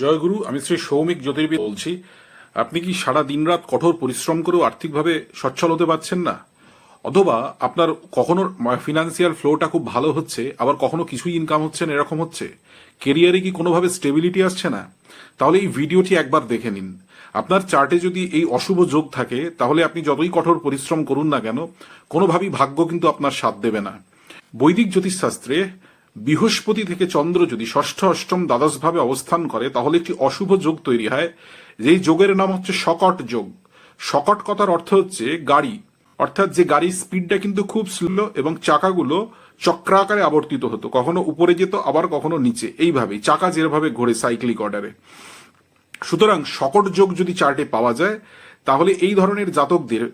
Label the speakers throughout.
Speaker 1: জয়গুরু, আমি শ্রী সৌমিক জ্যোতির্বিদ বলছি। আপনি কি সারা দিনরাত কঠোর পরিশ্রম করেও আর্থিকভাবে সচ্ছল হতে পারছেন না? অথবা আপনার কখনো ফিনান্সিয়াল ফ্লোটা খুব ভালো হচ্ছে, আবার কখনো কিছুই ইনকাম হচ্ছে না, এরকম হচ্ছে? কেরিয়ারে কি কোনোভাবে স্টেবিলিটি আসছে না? তাহলে এই ভিডিওটি একবার দেখে নিন। আপনার চার্টে যদি এই অশুভ যোগ থাকে, তাহলে আপনি যতই কঠোর পরিশ্রম করুন না কেন, কোনোভাবেই ভাগ্য কিন্তু আপনার সাথ দেবে না। বৈদিক জ্যোতিষশাস্ত্রে বৃহস্পতি থেকে চন্দ্র যদি ষষ্ঠ অষ্টম দ্বাদশ ভাবে অবস্থান করে, তাহলে একটি অশুভ যোগ তৈরি হয়। যেই যোগের নাম হচ্ছে শকট যোগ। শকট কথার অর্থ হচ্ছে গাড়ি, অর্থাৎ যে গাড়ির স্পিডটা কিন্তু খুব স্লো এবং চাকাগুলো চক্রাকারে আবর্তিত হতো, কখনো উপরে যেত আবার কখনো নিচে, এইভাবেই চাকা যেভাবে ঘোরে সাইক্লিক অর্ডারে। সুতরাং শকট যোগ যদি চার্টে পাওয়া যায়, তাহলে এই ধরনের জাতকদের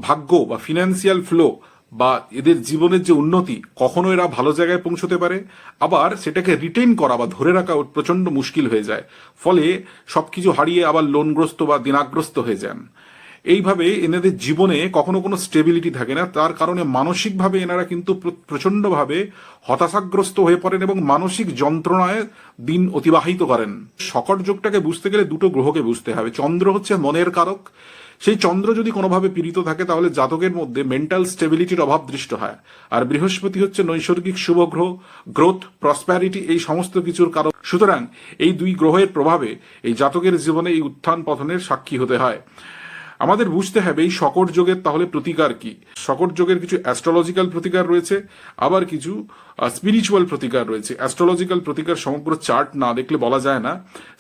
Speaker 1: ভাগ্য বা ফিনান্সিয়াল ফ্লো বা এদের জীবনের যে উন্নতি, কখনো এরা ভালো জায়গায় পৌঁছতে পারে, আবার সেটাকে রিটেইন করা বা ধরে রাখা প্রচন্ড মুশকিল হয়ে যায়। ফলে সবকিছু হারিয়ে আবার লোনগ্রস্ত বা দিনাগ্রস্ত হয়ে যান। এইভাবে এনাদের জীবনে কখনো কোনো স্টেবিলিটি থাকে না। তার কারণে মানসিকভাবে এনারা কিন্তু প্রচন্ডভাবে হতাশাগ্রস্ত হয়ে পড়েন এবং মানসিক যন্ত্রণায় দিন অতিবাহিত করেন। শকট যোগটাকে বুঝতে গেলে দুটো গ্রহকে বুঝতে হবে। চন্দ্র হচ্ছে মনের কারক। সেই চন্দ্র যদি কোনোভাবে পীড়িত থাকে, তাহলে জাতকের মধ্যে মেন্টাল স্টেবিলিটির অভাব দৃষ্ট হয়। আর বৃহস্পতি হচ্ছে নৈসর্গিক শুভ গ্রহ, গ্রোথ, প্রসপ্যারিটি, এই সমস্ত কিছুর কারক। সুতরাং এই দুই গ্রহের প্রভাবে এই জাতকের জীবনে এই উত্থান পতনের সাক্ষী হতে হয়। আমাদের বুঝতে হবে এই শকট যোগের তাহলে প্রতিকার কি। শকট যোগের কিছু অ্যাস্ট্রোলজিক্যাল প্রতিকার রয়েছে, আবার কিছু স্পিরিচুয়াল প্রতিকার রয়েছে। অ্যাস্ট্রোলজিক্যাল প্রতিকার সমগ্র চার্ট না দেখলে বলা যায় না।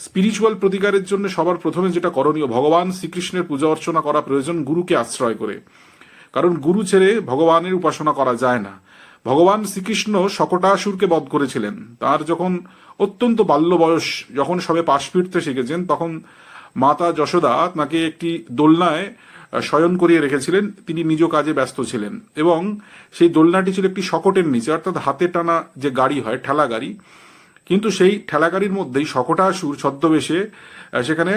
Speaker 1: স্পিরিচুয়াল প্রতিকারের জন্য সবার প্রথমে যেটা করণীয়, ভগবান শ্রীকৃষ্ণের পূজা অর্চনা করা প্রয়োজন, গুরুকে আশ্রয় করে। কারণ গুরু ছেড়ে ভগবানের উপাসনা করা যায় না। ভগবান শ্রীকৃষ্ণ শকটাসুরকে বধ করেছিলেন। তার যখন অত্যন্ত বাল্য বয়স, যখন সবে পাশ ফিরতে শিখেছেন, তখন মাতা যশোদা তাকে একটি দোলনায় শয়ন করিয়ে রেখেছিলেন। তিনি নিজ কাজে ব্যস্ত ছিলেন এবং সেই দোলনাটি ছিল একটি শকটের নিচে, অর্থাৎ হাতে টানা যে গাড়ি হয়, ঠেলা গাড়ি। কিন্তু সেই ঠেলা গাড়ির মধ্যেই শকটাসুর ছদ্মবেশে সেখানে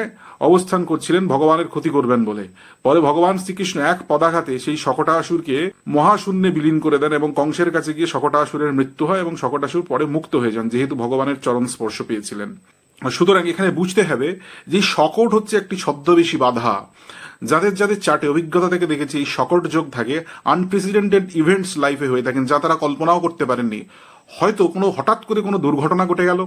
Speaker 1: অবস্থান করছিলেন ভগবানের ক্ষতি করবেন বলে। পরে ভগবান শ্রীকৃষ্ণ এক পদাঘাতে সেই শকটাসুরকে মহাশূন্যে বিলীন করে দেন এবং কংসের কাছে গিয়ে শকটাসুরের মৃত্যু হয় এবং শকটাসুর পরে মুক্ত হয়ে যান, যেহেতু ভগবানের চরণ স্পর্শ পেয়েছিলেন। সুতরাং এখানে বুঝতে হবে যে শকট হচ্ছে একটি ছদ্মবেশী বাধা। যাদের যাদের চার্টে অভিজ্ঞতা থেকে দেখেছি এই শকট যোগ থাকে, আনপ্রেসিডেন্টেড ইভেন্টস লাইফে হয়ে থাকেন, যা তারা কল্পনাও করতে পারেননি। হয়তো কোনো হঠাৎ করে কোনো দুর্ঘটনা ঘটে গেল,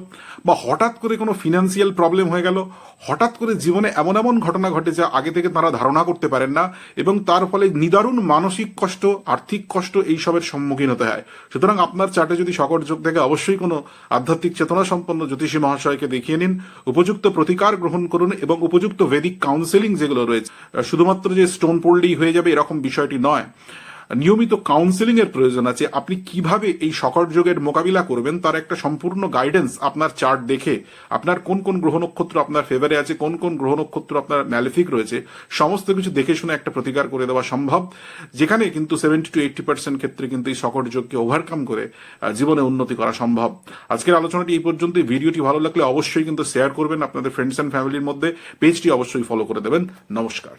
Speaker 1: বা হঠাৎ করে কোনো ফিনান্সিয়াল প্রবলেম হয়ে গেল, হঠাৎ করে জীবনে এমন এমন ঘটনা ঘটে যা আগে থেকে তারা ধারণা করতে পারেন না, এবং তার ফলে নিদারুণ মানসিক কষ্ট, আর্থিক কষ্ট, এইসবের সম্মুখীন হতে হয়। সুতরাং আপনার চার্টে যদি শকট যোগ থাকে, অবশ্যই কোনো আধ্যাত্মিক চেতনা সম্পন্ন জ্যোতিষী মহাশয়কে দেখিয়ে নিন, উপযুক্ত প্রতিকার গ্রহণ করুন এবং উপযুক্ত ভেদিক কাউন্সেলিং যেগুলো রয়েছে, শুধুমাত্র যে স্টোন পড়লেই হয়ে যাবে এরকম বিষয়টি নয়। নিয়মিত কাউন্সেলিং এর প্রয়োজন আছে। আপনি কিভাবে এই শকট যোগের মোকাবিলা করবেন তার একটা সম্পূর্ণ গাইডেন্স আপনার চার্ট দেখে, আপনার কোন কোন গ্রহ নক্ষত্র আপনার ফেভারে আছে, কোন কোন গ্রহ নক্ষত্র আপনার ম্যালেফিক রয়েছে, সমস্ত কিছু দেখে শুনে একটা প্রতিকার করে দেওয়া সম্ভব, যেখানে কিন্তু 70-80% ক্ষেত্রে কিন্তু এই শকট যোগকে ওভারকাম করে জীবনে উন্নতি করা সম্ভব। আজকের আলোচনাটি এই পর্যন্তই। ভিডিওটি ভালো লাগলে অবশ্যই কিন্তু শেয়ার করবেন আপনাদের ফ্রেন্ডস অ্যান্ড ফ্যামিলির মধ্যে। পেজটি অবশ্যই ফলো করে দেবেন। নমস্কার।